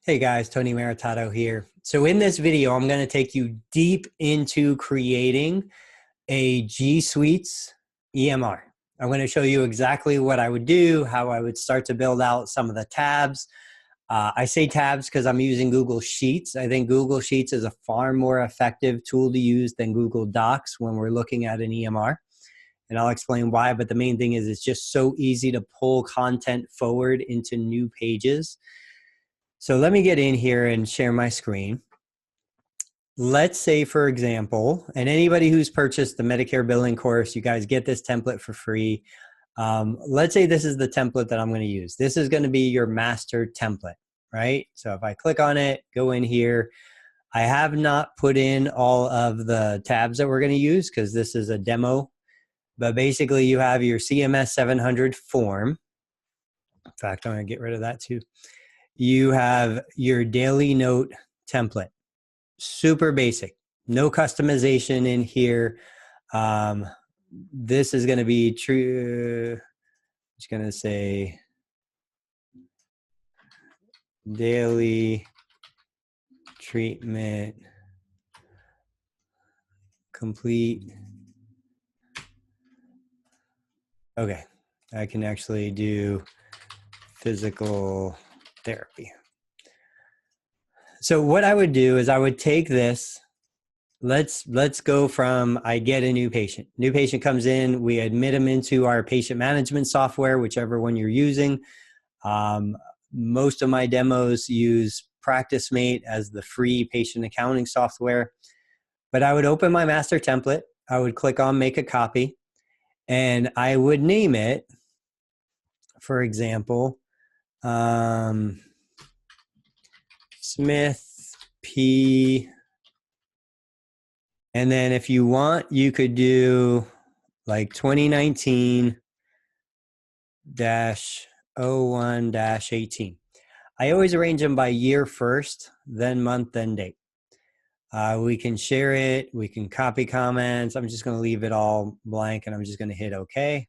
Hey guys, Tony Maritato here. So in this video, I'm going to take you deep into creating a gSuites EMR. I'm going to show you exactly what I would do, how I would start to build out some of the tabs. I say tabs because I'm using Google Sheets. I think Google Sheets is a far more effective tool to use than Google Docs when we're looking at an EMR. And I'll explain why, but the main thing is it's just so easy to pull content forward into new pages. So let me get in here and share my screen. Let's say, for example, and anybody who's purchased the Medicare billing course, you guys get this template for free. Let's say this is the template that I'm going to use. This is going to be your master template, right? So if I click on it, go in here, I have not put in all of the tabs that we're going to use because this is a demo. But basically, you have your CMS 700 form. In fact, I'm going to get rid of that too. You have your daily note template, super basic, no customization in here. This is going to be true. I'm just going to say daily treatment complete. Okay, I can actually do physical therapy. So what I would do is I would take this. Let's go from I get a new patient. New patient comes in, we admit them into our patient management software, whichever one you're using. Most of my demos use PracticeMate as the free patient accounting software. But I would open my master template. I would click on make a copy, and I would name it, for example, Smith P. And then if you want, you could do like 2019-01-18. I always arrange them by year first, then month, then date. We can share it. We can copy comments. I'm just going to leave it all blank, and I'm just going to hit OK.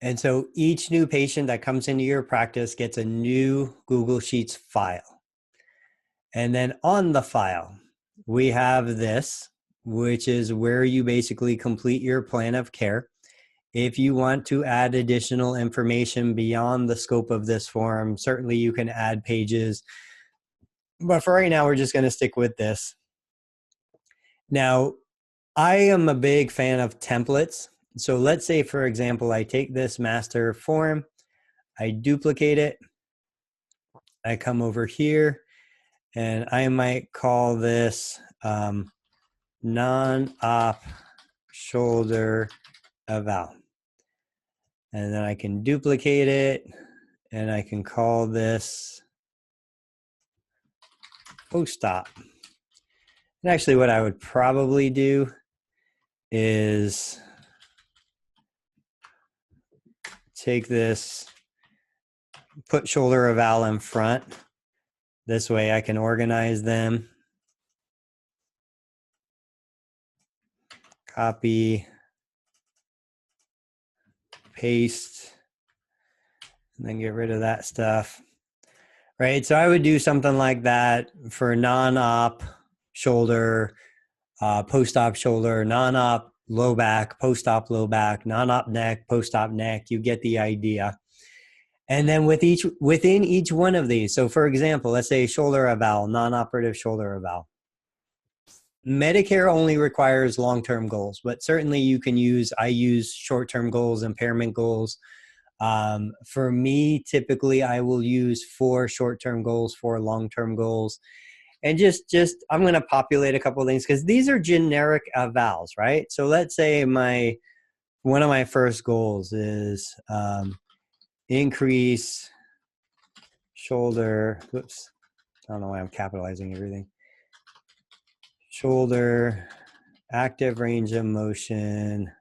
And so each new patient that comes into your practice gets a new Google Sheets file. And then on the file, we have this, which is where you basically complete your plan of care. If you want to add additional information beyond the scope of this form, certainly you can add pages. But for right now, we're just going to stick with this. Now, I am a big fan of templates. So let's say, for example, I take this master form, I duplicate it, I come over here, and I might call this non-op shoulder eval. And then I can duplicate it, and I can call this post-op. And actually what I would probably do is take this, put shoulder eval in front. This way I can organize them. Copy, paste, and then get rid of that stuff. Right, so I would do something like that for non-op shoulder, post-op shoulder, non-op low back, post-op low back, non-op neck, post-op neck. You get the idea. And then within each one of these, so for example, let's say shoulder eval, non-operative shoulder eval. Medicare only requires long-term goals, but certainly you can I use short-term goals, impairment goals. For me, typically I will use 4 short-term goals, 4 long-term goals. And I'm going to populate a couple of things because these are generic evals, right? So let's say one of my first goals is increase shoulder, whoops, I don't know why I'm capitalizing everything. Shoulder, active range of motion,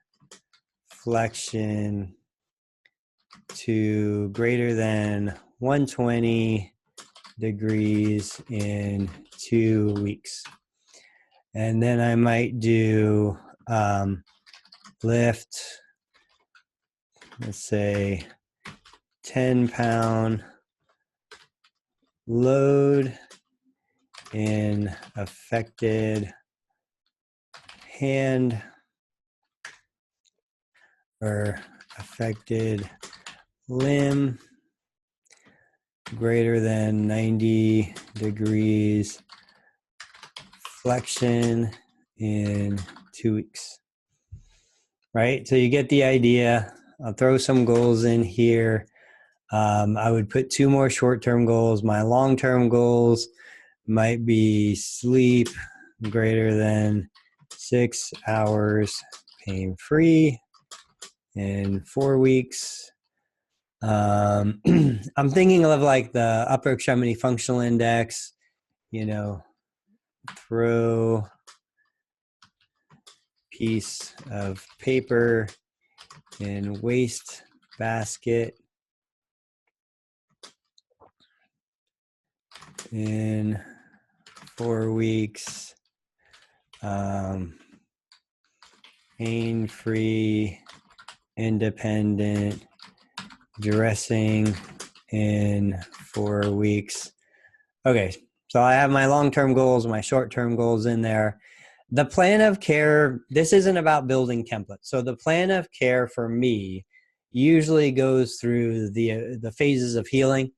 flexion to greater than 120 degrees in 2 weeks. And then I might do lift, let's say 10-pound load in affected hand or affected limb greater than 90 degrees flexion in 2 weeks. Right? So you get the idea. I'll throw some goals in here. I would put 2 more short-term goals. My long-term goals might be sleep greater than 6 hours pain-free in 4 weeks. I'm thinking of like the upper extremity functional index, you know, throw piece of paper in waste basket in 4 weeks. Pain-free, independent dressing in 4 weeks. Okay, so I have my long-term goals, my short-term goals in there. The plan of care, this isn't about building templates. So the plan of care for me usually goes through the phases of healing.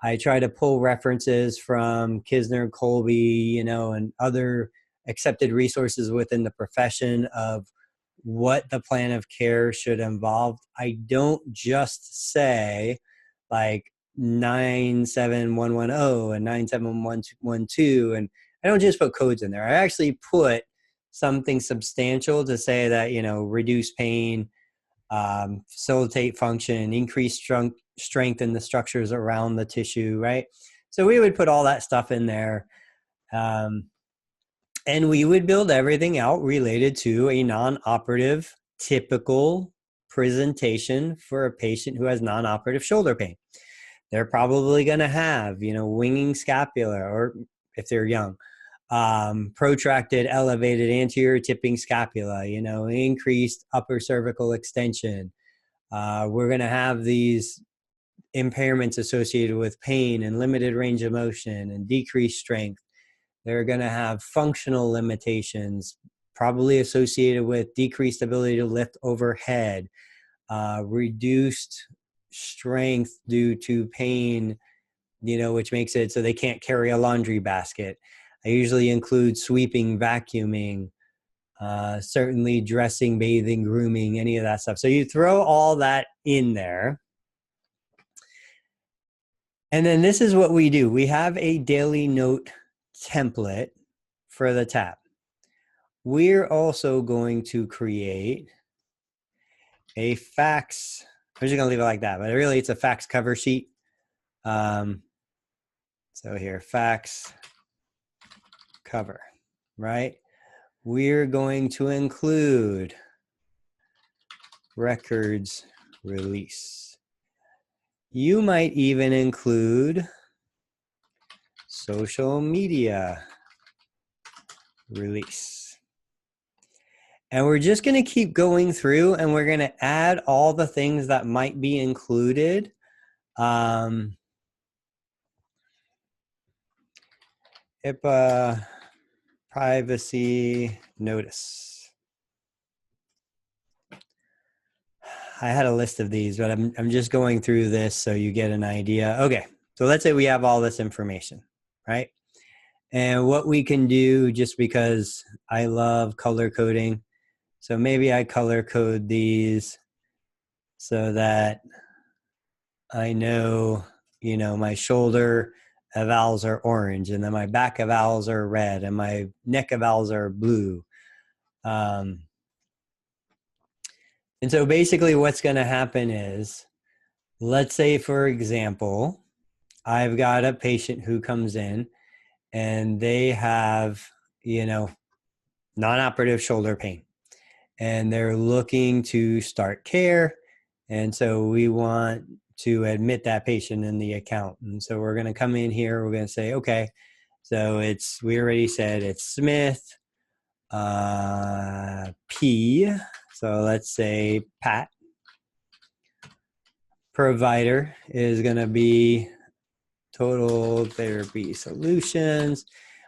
I try to pull references from Kisner, Colby, you know, and other accepted resources within the profession of what the plan of care should involve. I don't just say like 97110 and 97112, and I don't just put codes in there. I actually put something substantial to say that, you know, reduce pain, facilitate function, increase strength in the structures around the tissue, right? So we would put all that stuff in there. And we would build everything out related to a non-operative typical presentation for a patient who has non-operative shoulder pain. They're probably going to have, you know, winging scapula, or if they're young, protracted, elevated anterior tipping scapula, you know, increased upper cervical extension. We're going to have these impairments associated with pain and limited range of motion and decreased strength. They're going to have functional limitations, probably associated with decreased ability to lift overhead, reduced strength due to pain, you know, which makes it so they can't carry a laundry basket. I usually include sweeping, vacuuming, certainly dressing, bathing, grooming, any of that stuff. So you throw all that in there. And then this is what we do. We have a daily note template for the tab. We're also going to create a fax. I'm just going to leave it like that, but really it's a fax cover sheet. So here, fax cover, right? We're going to include records release. You might even include social media release. And we're just going to keep going through, and we're going to add all the things that might be included. HIPAA privacy notice. I had a list of these, but I'm just going through this so you get an idea. Okay, so let's say we have all this information, right? And what we can do, just because I love color coding, so maybe I color code these so that I know, you know, my shoulder evals are orange, and then my back evals are red, and my neck evals are blue. And so basically what's going to happen is, let's say, for example, I've got a patient who comes in and they have, you know, non-operative shoulder pain, and they're looking to start care. And so we want to admit that patient in the account. And so we're going to come in here, we're going to say, okay, so it's, we already said it's Smith, P. So let's say Pat. Provider is going to be total therapy solutions.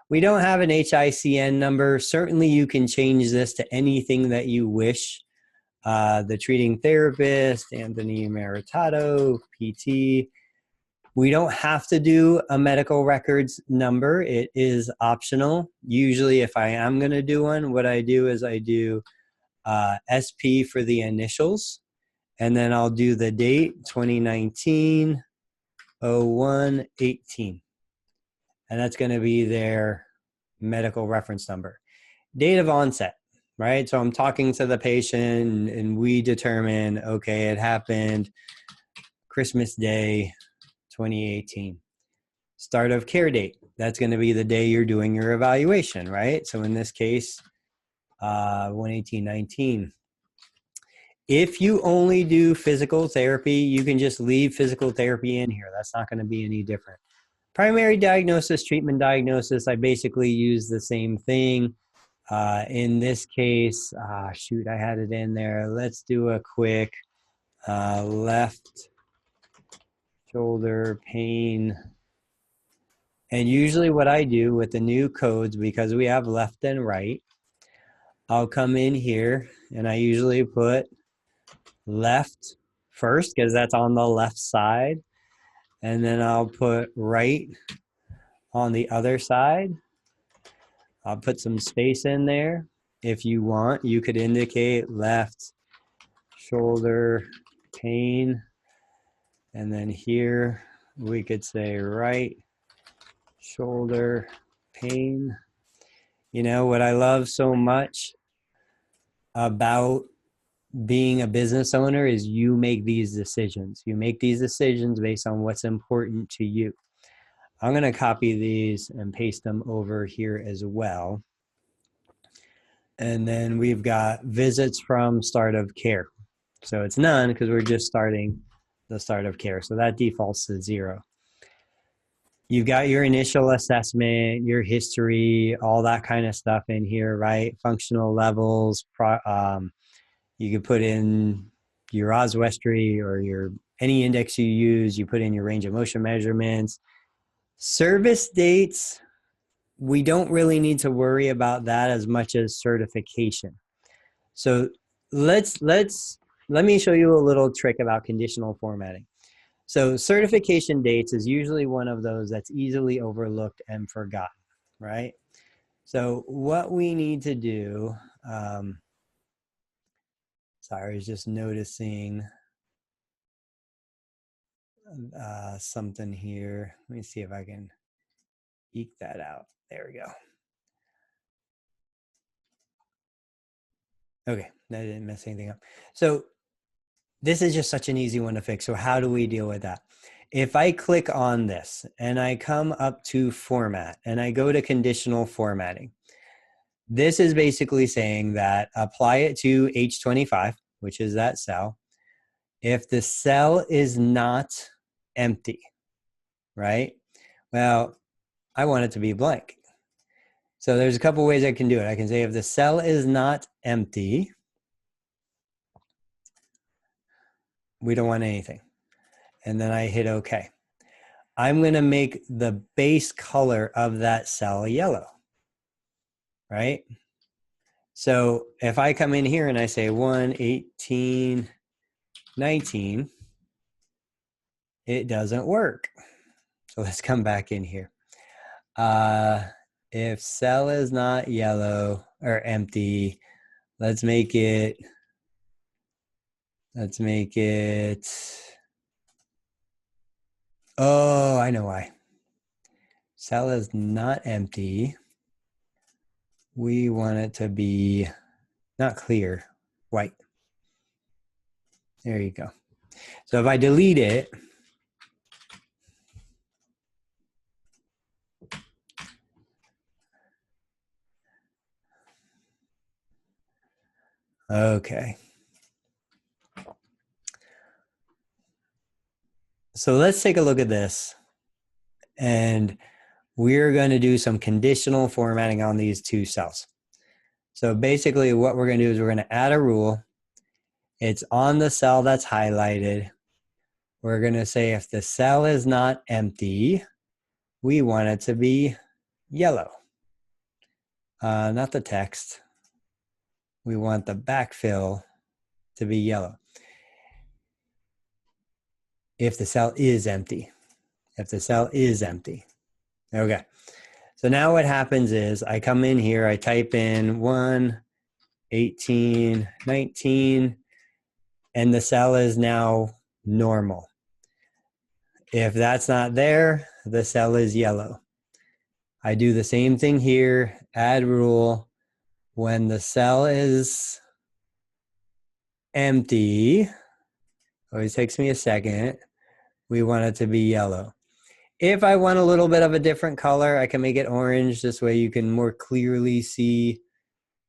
We don't have an HICN number. Certainly you can change this to anything that you wish. The treating therapist, Anthony Meritato, PT. We don't have to do a medical records number. It is optional. Usually if I am going to do one, what I do is I do SP for the initials, and then I'll do the date, 2019 01/18. And that's going to be their medical reference number. Date of onset, right? So I'm talking to the patient and we determine, okay, it happened Christmas Day, 2018. Start of care date, that's going to be the day you're doing your evaluation, right? So in this case, 1/18/19. If you only do physical therapy, you can just leave physical therapy in here. That's not going to be any different. Primary diagnosis, treatment diagnosis, I basically use the same thing. In this case, shoot, I had it in there. Let's do a quick left shoulder pain. And usually what I do with the new codes, because we have left and right, I'll come in here and I usually put left first because that's on the left side. And then I'll put right on the other side. I'll put some space in there. If you want, you could indicate left shoulder pain. And then here we could say right shoulder pain. You know, what I love so much about being a business owner is you make these decisions. You make these decisions based on what's important to you. I'm going to copy these and paste them over here as well. And then we've got visits from start of care. So it's none because we're just starting the start of care. So that defaults to 0. You've got your initial assessment, your history, all that kind of stuff in here, right? Functional levels. You could put in your oswestry or your any index you use. You put in your range of motion measurements. Service dates, we don't really need to worry about that as much as certification. So let me show you a little trick about conditional formatting. So certification dates is usually one of those that's easily overlooked and forgotten, right? So what we need to do, sorry, I was just noticing something here. Let me see if I can eke that out. There we go. Okay, that didn't mess anything up. So this is just such an easy one to fix. So how do we deal with that? If I click on this and I come up to format and I go to conditional formatting, this is basically saying that apply it to H25, which is that cell. If the cell is not empty, right? Well, I want it to be blank. So there's a couple ways I can do it. I can say if the cell is not empty, we don't want anything. And then I hit OK. I'm going to make the base color of that cell yellow, right? So if I come in here and I say 1/18/19, it doesn't work. So let's come back in here. If cell is not yellow or empty, let's make it, oh, I know why. Cell is not empty. We want it to be not clear, white. There you go. So if I delete it, okay. So let's take a look at this. And we're going to do some conditional formatting on these two cells. So basically what we're going to do is we're going to add a rule. It's on the cell that's highlighted. We're going to say if the cell is not empty, we want it to be yellow. Not the text. We want the backfill to be yellow. If the cell is empty. If the cell is empty. Okay. So now what happens is I come in here, I type in 1, 18, 19, and the cell is now normal. If that's not there, the cell is yellow. I do the same thing here, add rule. When the cell is empty, always takes me a second, we want it to be yellow. If I want a little bit of a different color, I can make it orange. This way you can more clearly see,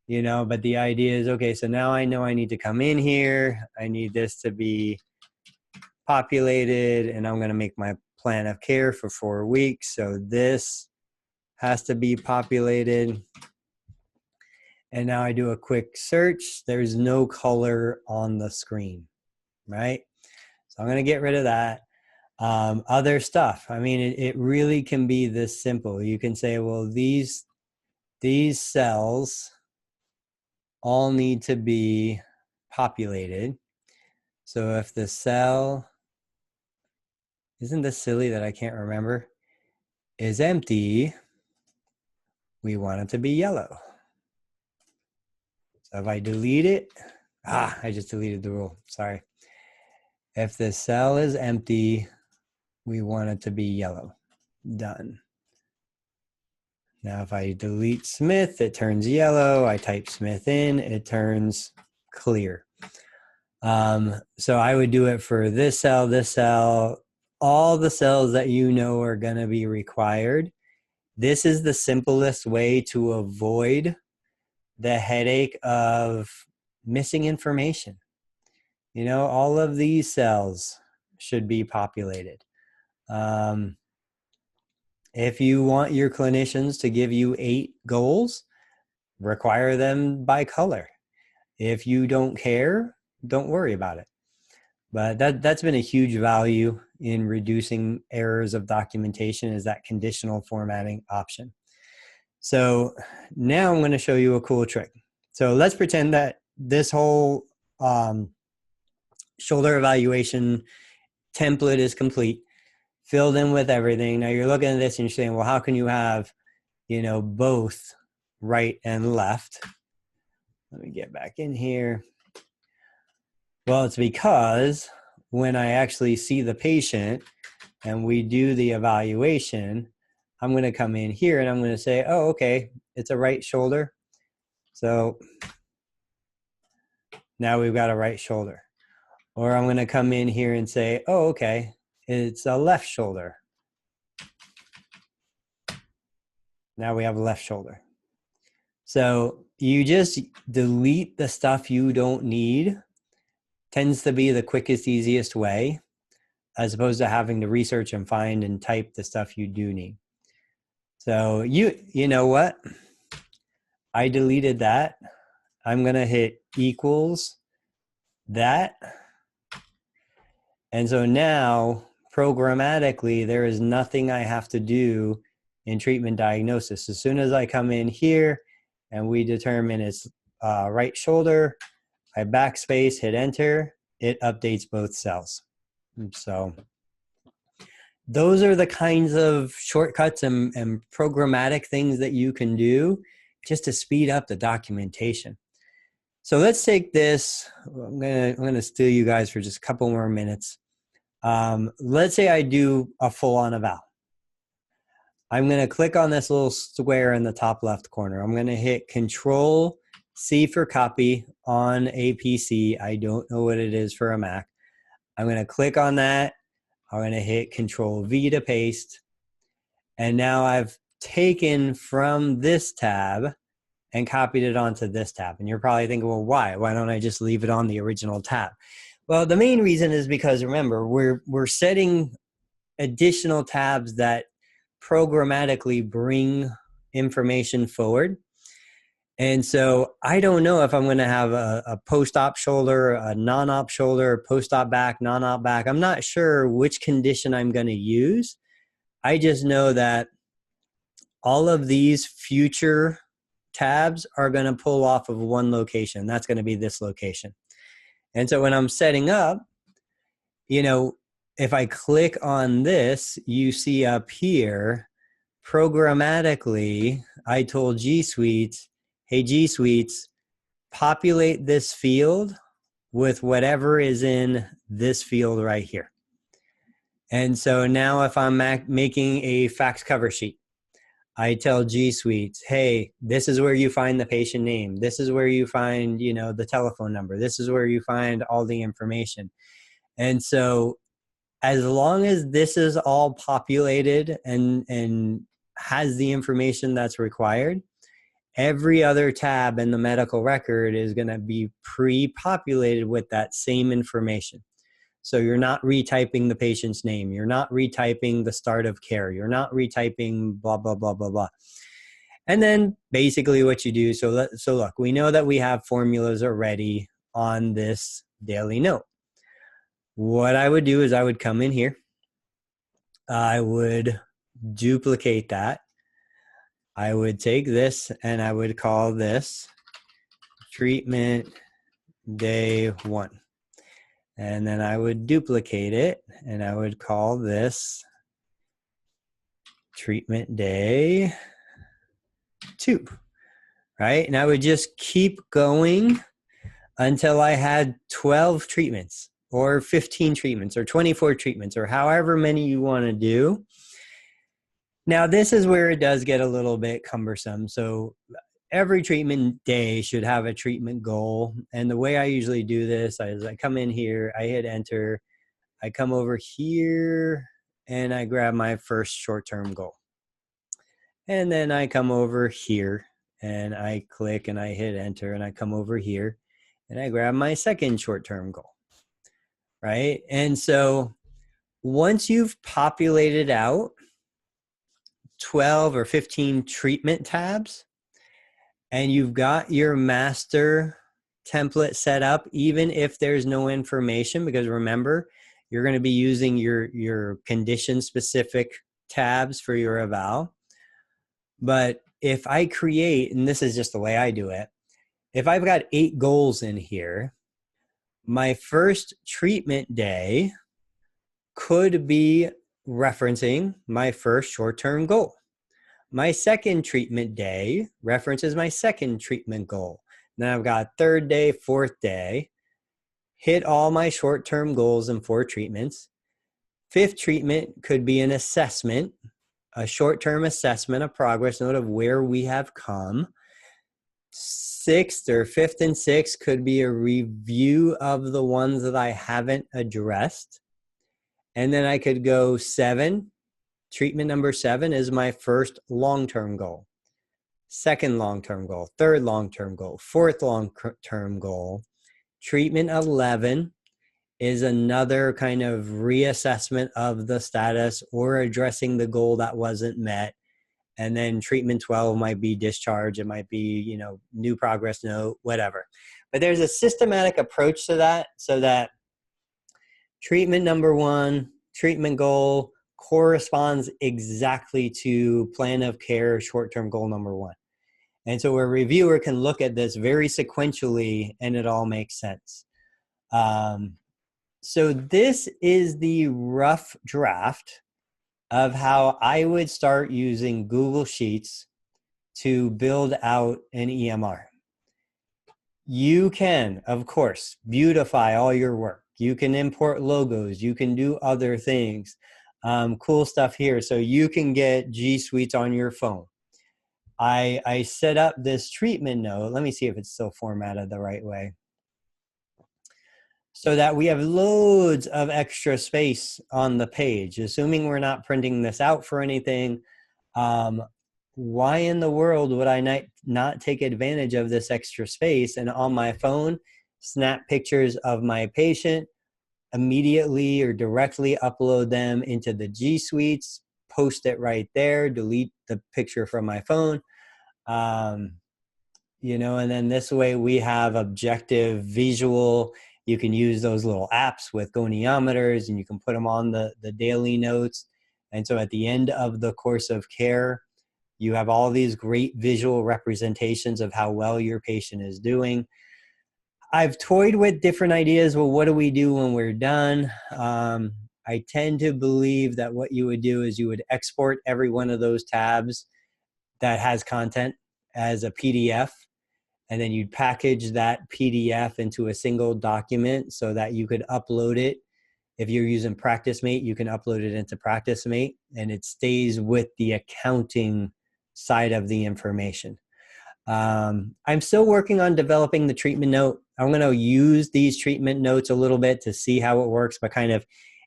you know, but the idea is, okay, so now I know I need to come in here. I need this to be populated, and I'm going to make my plan of care for 4 weeks. So this has to be populated. And now I do a quick search. There's no color on the screen, right? So I'm going to get rid of that. Other stuff. I mean, it really can be this simple. You can say, well, these cells all need to be populated. So if the cell, isn't this silly that I can't remember, is empty, we want it to be yellow. So if I delete it, I just deleted the rule, sorry. If the cell is empty, we want it to be yellow. Done. Now if I delete Smith, it turns yellow. I type Smith in, it turns clear. So I would do it for this cell, all the cells that you know are going to be required. This is the simplest way to avoid the headache of missing information. You know, all of these cells should be populated. If you want your clinicians to give you 8 goals, require them by color. If you don't care, don't worry about it. But that's been a huge value in reducing errors of documentation, is that conditional formatting option. So now I'm going to show you a cool trick. So let's pretend that this whole shoulder evaluation template is complete, filled in with everything. Now you're looking at this and you're saying, well, how can you have, you know, both right and left? Let me get back in here. Well, it's because when I actually see the patient and we do the evaluation, I'm going to come in here and I'm going to say, oh, okay, it's a right shoulder. So now we've got a right shoulder. Or I'm going to come in here and say, oh, okay, it's a left shoulder. Now we have a left shoulder. So you just delete the stuff you don't need. Tends to be the quickest, easiest way, as opposed to having to research and find and type the stuff you do need. So you know what? I deleted that. I'm going to hit equals that. And so now, programmatically, there is nothing I have to do in treatment diagnosis. As soon as I come in here and we determine it's right shoulder, I backspace, hit enter, it updates both cells. So those are the kinds of shortcuts and programmatic things that you can do just to speed up the documentation. So let's take this. I'm gonna steal you guys for just a couple more minutes. Let's say I do a full-on eval. I'm gonna click on this little square in the top left corner. I'm gonna hit Control C for copy on a PC. I don't know what it is for a Mac. I'm gonna click on that. I'm gonna hit Control V to paste. And now I've taken from this tab and copied it onto this tab. And you're probably thinking, well, why? Why don't I just leave it on the original tab? Well, the main reason is because, remember, we're setting additional tabs that programmatically bring information forward. And so I don't know if I'm going to have a post-op shoulder, a non-op shoulder, post-op back, non-op back. I'm not sure which condition I'm going to use. I just know that all of these future tabs are going to pull off of one location. That's going to be this location. And so when I'm setting up, you know, if I click on this, you see up here, programmatically, I told gSuites, hey, gSuites, populate this field with whatever is in this field right here. And so now if I'm making a fax cover sheet, I tell gSuites, hey, this is where you find the patient name. This is where you find, you know, the telephone number. This is where you find all the information. And so as long as this is all populated and has the information that's required, every other tab in the medical record is going to be pre-populated with that same information. So you're not retyping the patient's name. You're not retyping the start of care. You're not retyping blah, blah, blah, blah, blah. And then basically what you do, so look, we know that we have formulas already on this daily note. What I would do is I would come in here. I would duplicate that. I would take this and I would call this treatment day 1. And then I would duplicate it and I would call this treatment day 2, right? And I would just keep going until I had 12 treatments or 15 treatments or 24 treatments or however many you want to do. Now, this is where it does get a little bit cumbersome. So every treatment day should have a treatment goal. And the way I usually do this is I come in here, I hit enter, I come over here, and I grab my first short-term goal. And then I come over here, and I click, and I hit enter, and I come over here, and I grab my second short-term goal, right? And so once you've populated out 12 or 15 treatment tabs, and you've got your master template set up, even if there's no information, because remember, you're going to be using your condition-specific tabs for your eval. But if I create, and this is just the way I do it, if I've got 8 goals in here, my first treatment day could be referencing my first short-term goal. My second treatment day references my second treatment goal. Then I've got third day, fourth day, hit all my short-term goals in 4 treatments. Fifth treatment could be an assessment, a short-term assessment, a progress note of where we have come. Sixth or fifth and sixth could be a review of the ones that I haven't addressed. And then I could go 7. Treatment number 7 is my first long-term goal. Second long-term goal, third long-term goal, fourth long-term goal. Treatment 11 is another kind of reassessment of the status or addressing the goal that wasn't met. And then treatment 12 might be discharge. It might be, you know, new progress note, whatever. But there's a systematic approach to that so that treatment number 1, treatment goal, corresponds exactly to plan of care short-term goal number 1. And so a reviewer can look at this very sequentially and it all makes sense. So this is the rough draft of how I would start using Google Sheets to build out an EMR. You can, of course, beautify all your work. You can import logos. You can do other things. Cool stuff here. So you can get gSuites on your phone. I set up this treatment note. Let me see if it's still formatted the right way. So that we have loads of extra space on the page. Assuming we're not printing this out for anything, why in the world would I not take advantage of this extra space and on my phone, snap pictures of my patient, immediately or directly upload them into the gSuites, post it right there, delete the picture from my phone, you know, and then this way we have objective visual. You can use those little apps with goniometers and you can put them on the daily notes And so at the end of the course of care, you have all these great visual representations of how well your patient is doing. I've toyed with different ideas. Well, what do we do when we're done? I tend to believe that what you would do is you would export every one of those tabs that has content as a PDF, and then you'd package that PDF into a single document so that you could upload it. If you're using PracticeMate, you can upload it into PracticeMate, and it stays with the accounting side of the information. I'm still working on developing the treatment note. I'm going to use these treatment notes a little bit to see how it works, but kind of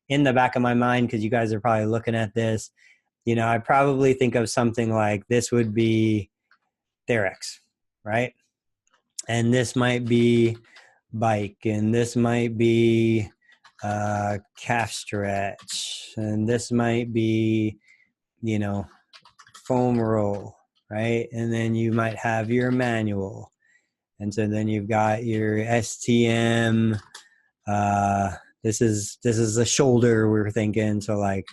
in the back of my mind, because you guys are probably looking at this, you know, I probably think of something like this would be Therex, right? And this might be bike, and this might be calf stretch, and this might be, you know, foam roll, right? And then you might have your manual. And so then you've got your STM. This is a shoulder we're thinking. So like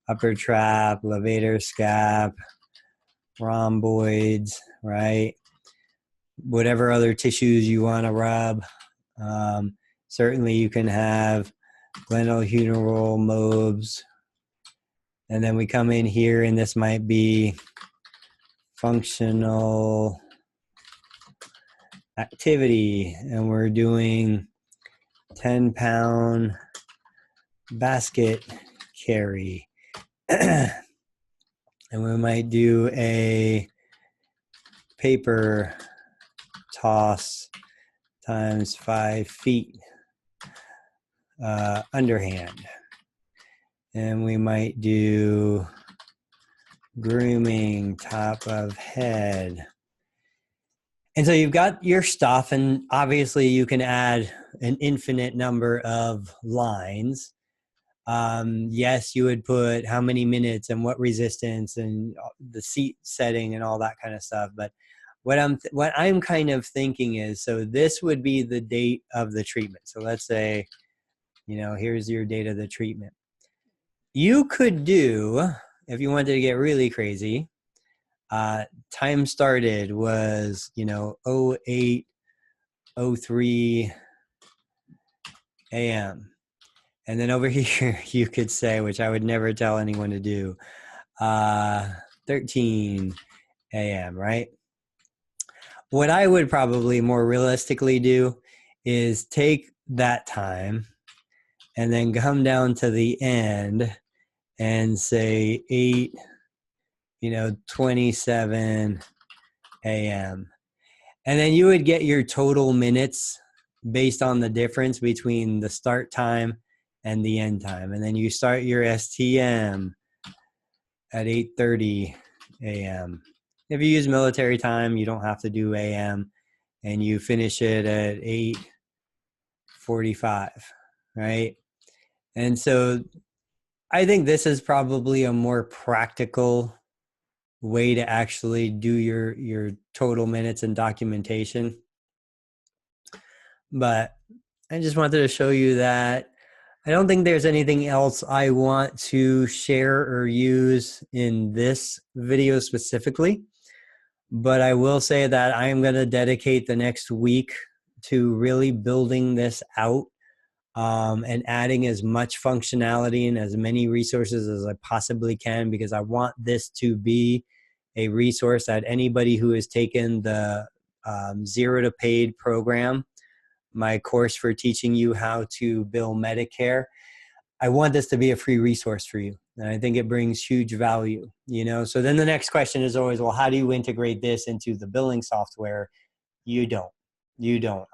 upper trap, levator scap, rhomboids, right? Whatever other tissues you want to rub. Certainly you can have glenohumeral lobes. And then we come in here, and this might be functional activity, and we're doing 10-pound basket carry. And we might do a paper toss times 5 feet underhand. And we might do grooming top of head. And so you've got your stuff, and obviously you can add an infinite number of lines. Yes, you would put how many minutes and what resistance and the seat setting and all that kind of stuff. But what I'm kind of thinking is, so this would be the date of the treatment. So let's say, you know, here's your date of the treatment. You could do, if you wanted to get really crazy, time started was, you know, 08:03 a.m. And then over here, you could say, which I would never tell anyone to do, 13 a.m., right? What I would probably more realistically do is take that time and then come down to the end and say 27 a.m. And then you would get your total minutes based on the difference between the start time and the end time. And then you start your STM at 8:30 a.m. If you use military time, you don't have to do a.m. and you finish it at 8:45, right? And so I think this is probably a more practical way to actually do your total minutes and documentation. But I just wanted to show you that I don't think there's anything else I want to share or use in this video specifically. But I will say that I am going to dedicate the next week to really building this out and adding as much functionality and as many resources as I possibly can, because I want this to be a resource that anybody who has taken the Zero to Paid program, my course for teaching you how to bill Medicare, I want this to be a free resource for you. And I think it brings huge value, you know? So then the next question is always, well, how do you integrate this into the billing software? You don't.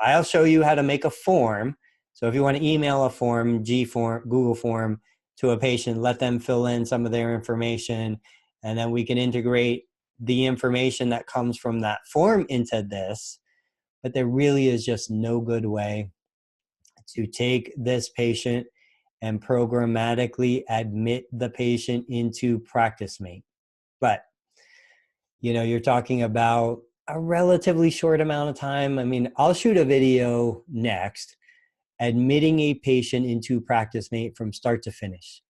I'll show you how to make a form. So if you want to email a form, Google form to a patient, let them fill in some of their information, and then we can integrate the information that comes from that form into this. But there really is just no good way to take this patient and programmatically admit the patient into PracticeMate. But, you know, you're talking about a relatively short amount of time. I mean, I'll shoot a video next admitting a patient into PracticeMate from start to finish.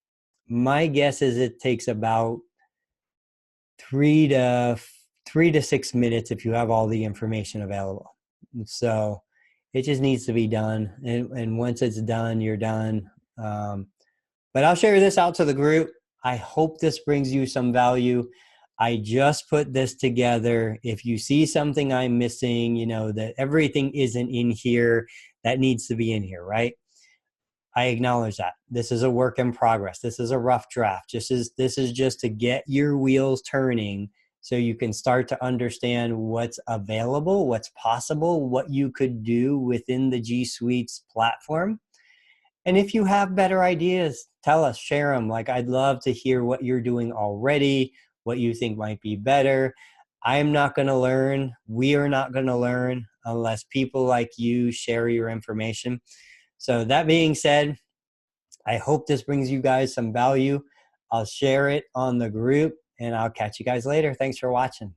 My guess is it takes about 3 to 6 minutes if you have all the information available. So it just needs to be done. And once it's done, you're done. But I'll share this out to the group. I hope this brings you some value. I just put this together. If you see something I'm missing, you know, that everything isn't in here, that needs to be in here, right? I acknowledge that. This is a work in progress. This is a rough draft. This is just to get your wheels turning so you can start to understand what's available, what's possible, what you could do within the gSuites platform. And if you have better ideas, tell us, share them. Like, I'd love to hear what you're doing already, what you think might be better. I'm not going to learn. We are not going to learn unless people like you share your information. So that being said, I hope this brings you guys some value. I'll share it on the group and I'll catch you guys later. Thanks for watching.